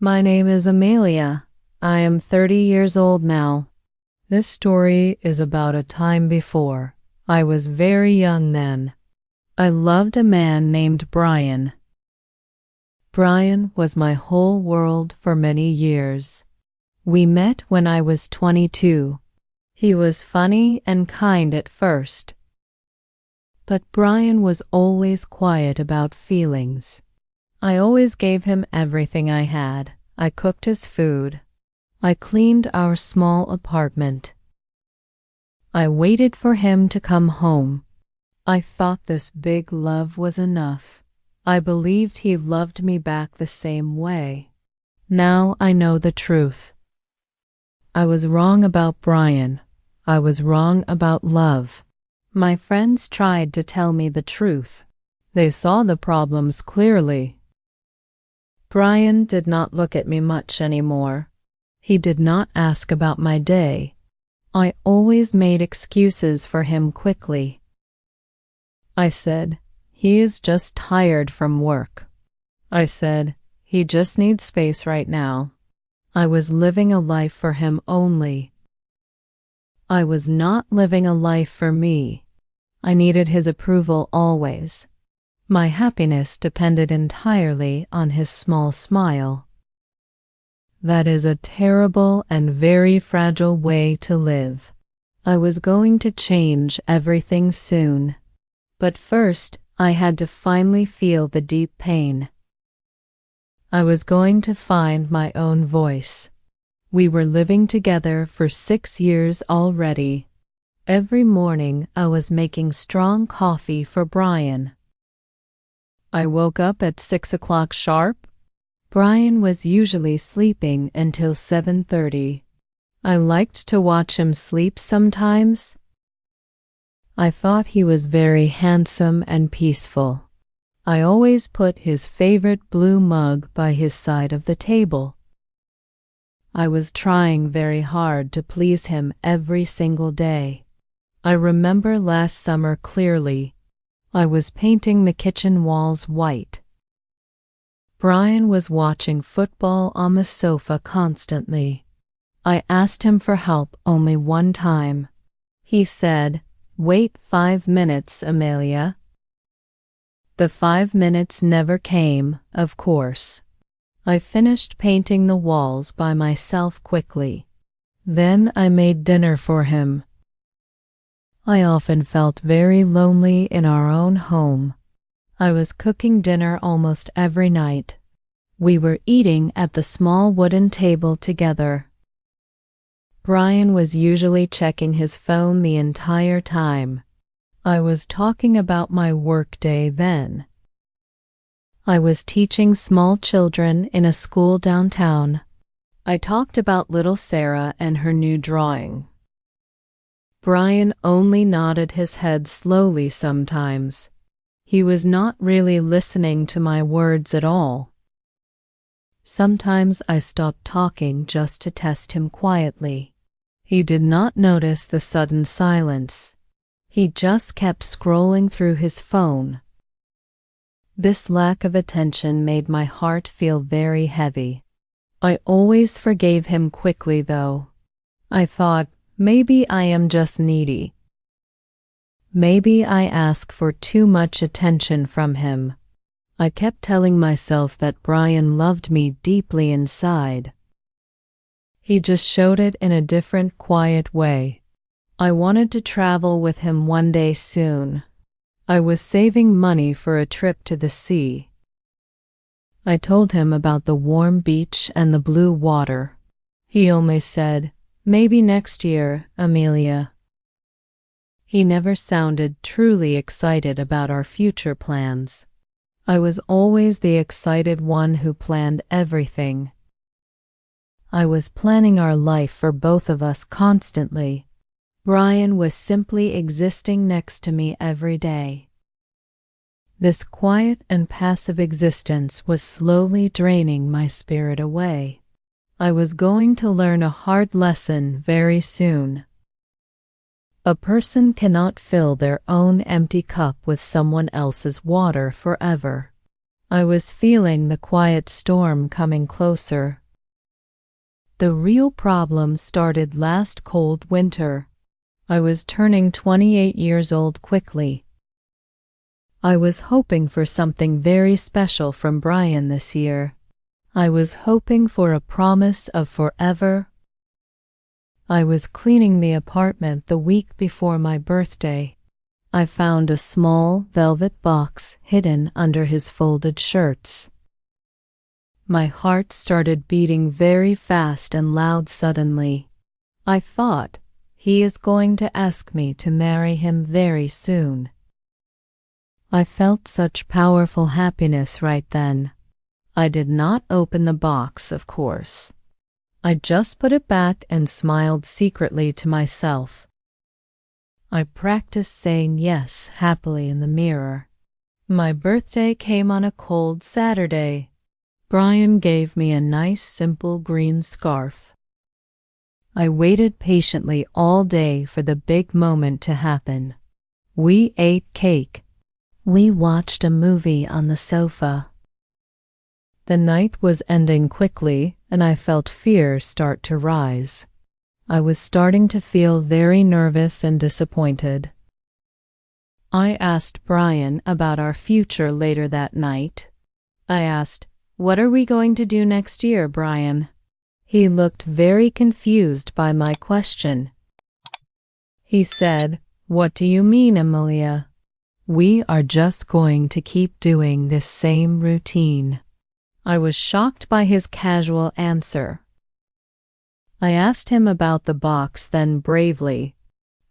My name is Amelia. I am 30 years old now. This story is about a time before. I was very young then. I loved a man named Brian. Brian was my whole world for many years. We met when I was 22. He was funny and kind at first. But Brian was always quiet about feelings. I always gave him everything I had. I cooked his food. I cleaned our small apartment. I waited for him to come home. I thought this big love was enough. I believed he loved me back the same way. Now I know the truth. I was wrong about Brian. I was wrong about love. My friends tried to tell me the truth. They saw the problems clearly. Brian did not look at me much anymore. He did not ask about my day. I always made excuses for him quickly. I said, "He is just tired from work." I said, "He just needs space right now." I was living a life for him only. I was not living a life for me. I needed his approval always. My happiness depended entirely on his small smile. That is a terrible and very fragile way to live. I was going to change everything soon. But first, I had to finally feel the deep pain. I was going to find my own voice. We were living together for 6 years already. Every morning I was making strong coffee for Brian. I woke up at 6 o'clock sharp. Brian was usually sleeping until 7:30. I liked to watch him sleep sometimes. I thought he was very handsome and peaceful. I always put his favorite blue mug by his side of the table. I was trying very hard to please him every single day. I remember last summer clearly. I was painting the kitchen walls white. Brian was watching football on the sofa constantly. I asked him for help only one time. He said, "Wait 5 minutes, Amelia." The 5 minutes never came, of course. I finished painting the walls by myself quickly. Then I made dinner for him. I often felt very lonely in our own home. I was cooking dinner almost every night. We were eating at the small wooden table together. Brian was usually checking his phone the entire time. I was talking about my workday then. I was teaching small children in a school downtown. I talked about little Sarah and her new drawing. Brian only nodded his head slowly sometimes. He was not really listening to my words at all. Sometimes I stopped talking just to test him quietly. He did not notice the sudden silence. He just kept scrolling through his phone. This lack of attention made my heart feel very heavy. I always forgave him quickly, though. I thought, maybe I am just needy. Maybe I ask for too much attention from him. I kept telling myself that Brian loved me deeply inside. He just showed it in a different, quiet way. I wanted to travel with him one day soon. I was saving money for a trip to the sea. I told him about the warm beach and the blue water. He only said, "Maybe next year, Amelia." He never sounded truly excited about our future plans. I was always the excited one who planned everything. I was planning our life for both of us constantly. Brian was simply existing next to me every day. This quiet and passive existence was slowly draining my spirit away. I was going to learn a hard lesson very soon. A person cannot fill their own empty cup with someone else's water forever. I was feeling the quiet storm coming closer. The real problem started last cold winter. I was turning 28 years old quickly. I was hoping for something very special from Brian this year. I was hoping for a promise of forever. I was cleaning the apartment the week before my birthday. I found a small velvet box hidden under his folded shirts. My heart started beating very fast and loud suddenly. I thought, he is going to ask me to marry him very soon. I felt such powerful happiness right then. I did not open the box, of course. I just put it back and smiled secretly to myself. I practiced saying yes happily in the mirror. My birthday came on a cold Saturday. Brian gave me a nice simple green scarf. I waited patiently all day for the big moment to happen. We ate cake. We watched a movie on the sofa. The night was ending quickly, and I felt fear start to rise. I was starting to feel very nervous and disappointed. I asked Brian about our future later that night. I asked, "What are we going to do next year, Brian?" He looked very confused by my question. He said, "What do you mean, Amelia?" "We are just going to keep doing this same routine." I was shocked by his casual answer. I asked him about the box then bravely.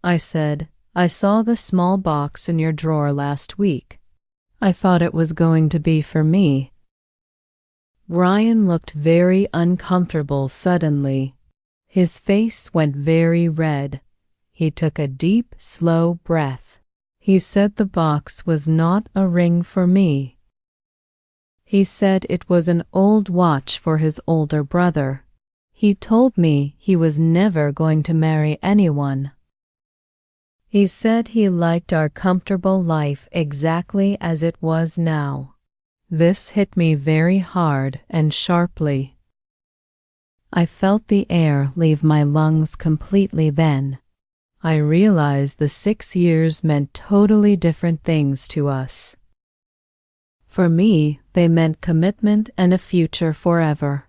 I said, "I saw the small box in your drawer last week. I thought it was going to be for me." Brian looked very uncomfortable suddenly. His face went very red. He took a deep, slow breath. He said the box was not a ring for me. He said it was an old watch for his older brother. He told me he was never going to marry anyone. He said he liked our comfortable life exactly as it was now. This hit me very hard and sharply. I felt the air leave my lungs completely then. I realized the 6 years meant totally different things to us. For me, they meant commitment and a future forever.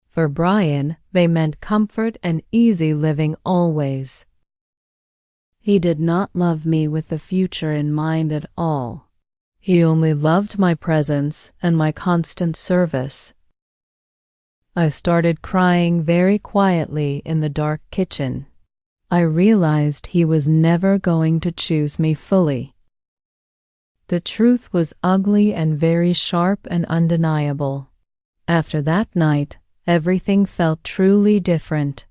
For Brian, they meant comfort and easy living always. He did not love me with the future in mind at all. He only loved my presence and my constant service. I started crying very quietly in the dark kitchen. I realized he was never going to choose me fully. The truth was ugly and very sharp and undeniable. After that night, everything felt truly different.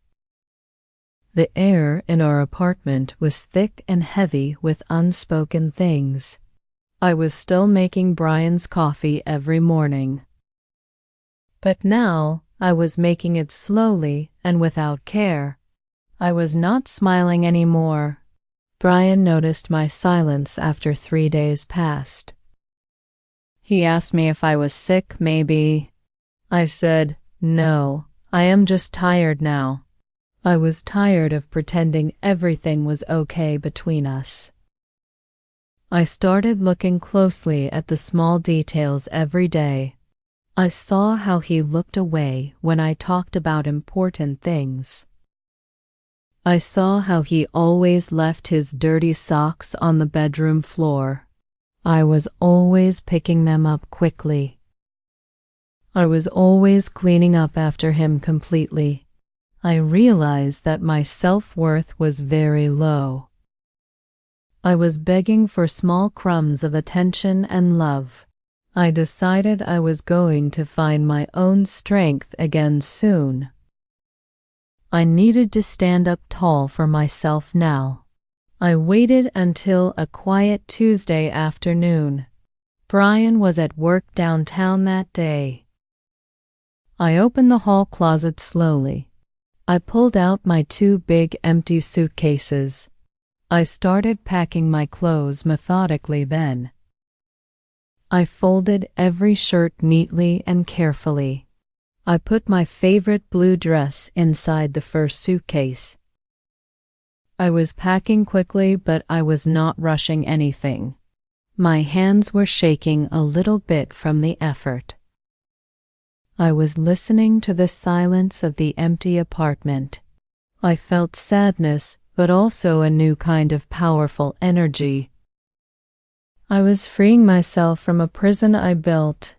The air in our apartment was thick and heavy with unspoken things. I was still making Brian's coffee every morning. But now I was making it slowly and without care. I was not smiling anymore. Brian noticed my silence after 3 days passed. He asked me if I was sick, maybe. I said, "No, I am just tired now." I was tired of pretending everything was okay between us. I started looking closely at the small details every day. I saw how he looked away when I talked about important things. I saw how he always left his dirty socks on the bedroom floor. I was always picking them up quickly. I was always cleaning up after him completely. I realized that my self-worth was very low. I was begging for small crumbs of attention and love. I decided I was going to find my own strength again soon. I needed to stand up tall for myself now. I waited until a quiet Tuesday afternoon. Brian was at work downtown that day. I opened the hall closet slowly. I pulled out my 2 big empty suitcases. I started packing my clothes methodically then. I folded every shirt neatly and carefully. I put my favorite blue dress inside the first suitcase. I was packing quickly, but I was not rushing anything. My hands were shaking a little bit from the effort. I was listening to the silence of the empty apartment. I felt sadness, but also a new kind of powerful energy. I was freeing myself from a prison I built.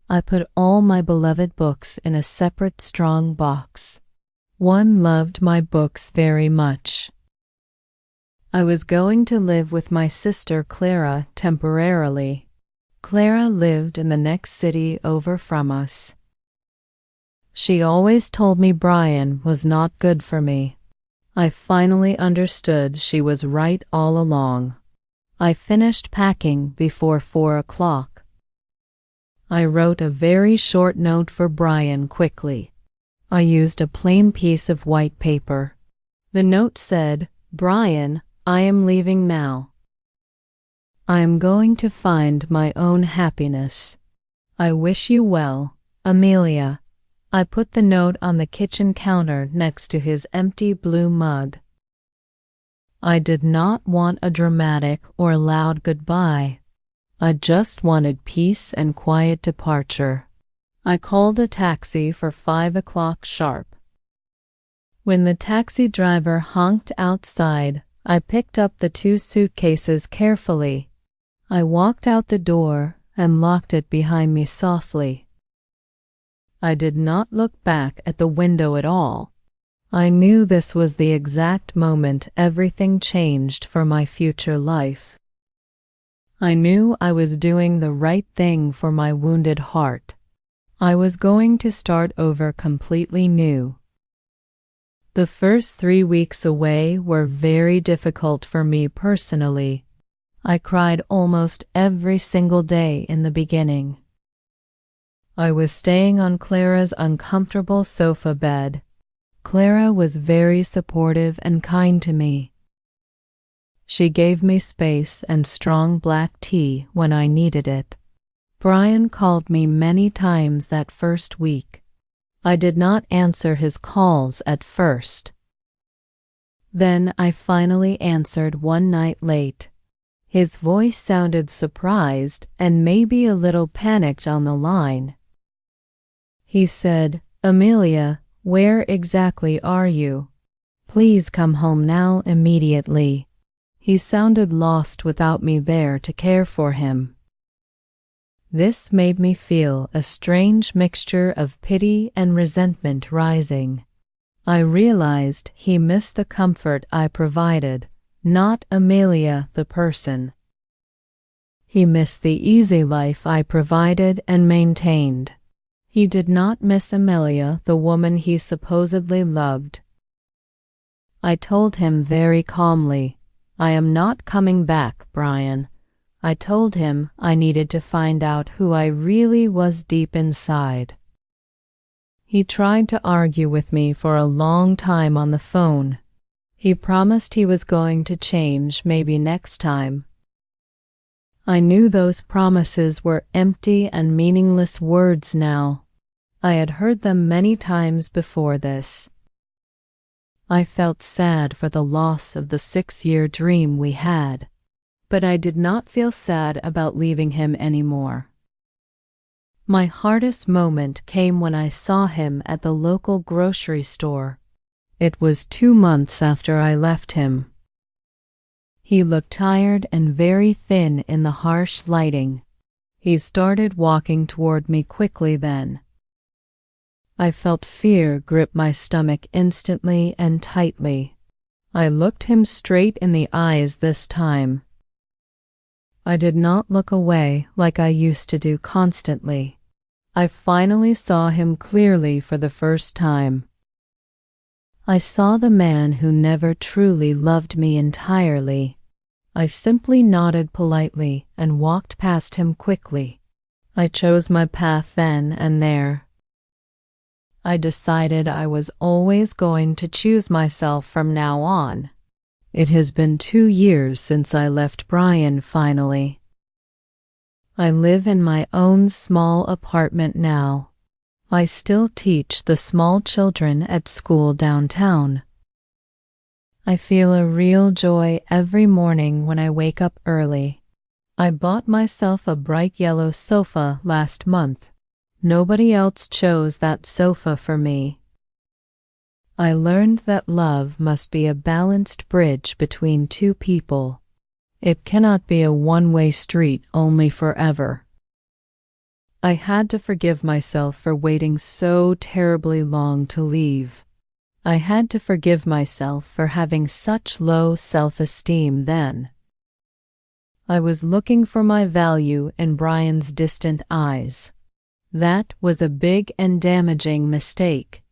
I put all my beloved books in a separate strong box. One loved my books very much. I was going to live with my sister Clara temporarily. Clara lived in the next city over from us. She always told me Brian was not good for me. I finally understood she was right all along. I finished packing before 4 o'clock. I wrote a very short note for Brian quickly. I used a plain piece of white paper. The note said, "Brian, I am leaving now. I am going to find my own happiness. I wish you well, Amelia." I put the note on the kitchen counter next to his empty blue mug. I did not want a dramatic or loud goodbye. I just wanted peace and quiet departure. I called a taxi for 5 o'clock sharp. When the taxi driver honked outside, I picked up the 2 suitcases carefully. I walked out the door and locked it behind me softly. I did not look back at the window at all. I knew this was the exact moment everything changed for my future life. I knew I was doing the right thing for my wounded heart. I was going to start over completely new. The first 3 weeks away were very difficult for me personally. I cried almost every single day in the beginning. I was staying on Clara's uncomfortable sofa bed. Clara was very supportive and kind to me. She gave me space and strong black tea when I needed it. Brian called me many times that first week. I did not answer his calls at first. Then I finally answered one night late. His voice sounded surprised and maybe a little panicked on the line. He said, "Amelia, where exactly are you? Please come home now immediately." He sounded lost without me there to care for him. This made me feel a strange mixture of pity and resentment rising. I realized he missed the comfort I provided, not Amelia the person. He missed the easy life I provided and maintained. He did not miss Amelia, the woman he supposedly loved. I told him very calmly, "I am not coming back, Brian." I told him I needed to find out who I really was deep inside. He tried to argue with me for a long time on the phone. He promised he was going to change maybe next time. I knew those promises were empty and meaningless words now. I had heard them many times before this. I felt sad for the loss of the 6-year dream we had, but I did not feel sad about leaving him anymore. My hardest moment came when I saw him at the local grocery store. It was 2 months after I left him. He looked tired and very thin in the harsh lighting. He started walking toward me quickly then. I felt fear grip my stomach instantly and tightly. I looked him straight in the eyes this time. I did not look away like I used to do constantly. I finally saw him clearly for the first time. I saw the man who never truly loved me entirely. I simply nodded politely and walked past him quickly. I chose my path then and there. I decided I was always going to choose myself from now on. It has been 2 years since I left Brian finally. I live in my own small apartment now. I still teach the small children at school downtown. I feel a real joy every morning when I wake up early. I bought myself a bright yellow sofa last month. Nobody else chose that sofa for me. I learned that love must be a balanced bridge between two people. It cannot be a one-way street only forever. I had to forgive myself for waiting so terribly long to leave. I had to forgive myself for having such low self-esteem then. I was looking for my value in Brian's distant eyes. That was a big and damaging mistake.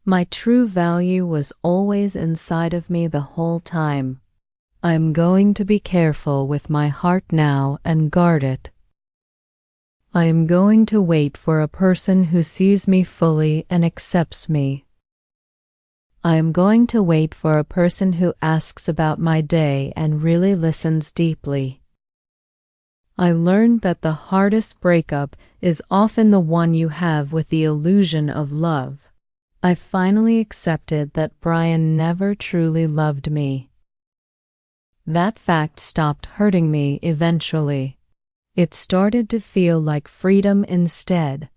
My true value was always inside of me the whole time. I'm going to be careful with my heart now and guard it. I am going to wait for a person who sees me fully and accepts me. I am going to wait for a person who asks about my day and really listens deeply. I learned that the hardest breakup is often the one you have with the illusion of love. I finally accepted that Brian never truly loved me. That fact stopped hurting me eventually. It started to feel like freedom instead.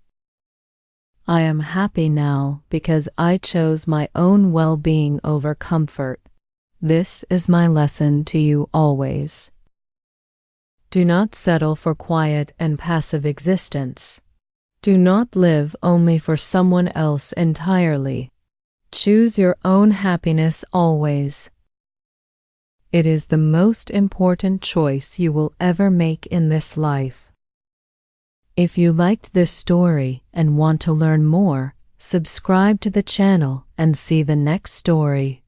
I am happy now because I chose my own well-being over comfort. This is my lesson to you always. Do not settle for quiet and passive existence. Do not live only for someone else entirely. Choose your own happiness always. It is the most important choice you will ever make in this life. If you liked this story and want to learn more, subscribe to the channel and see the next story.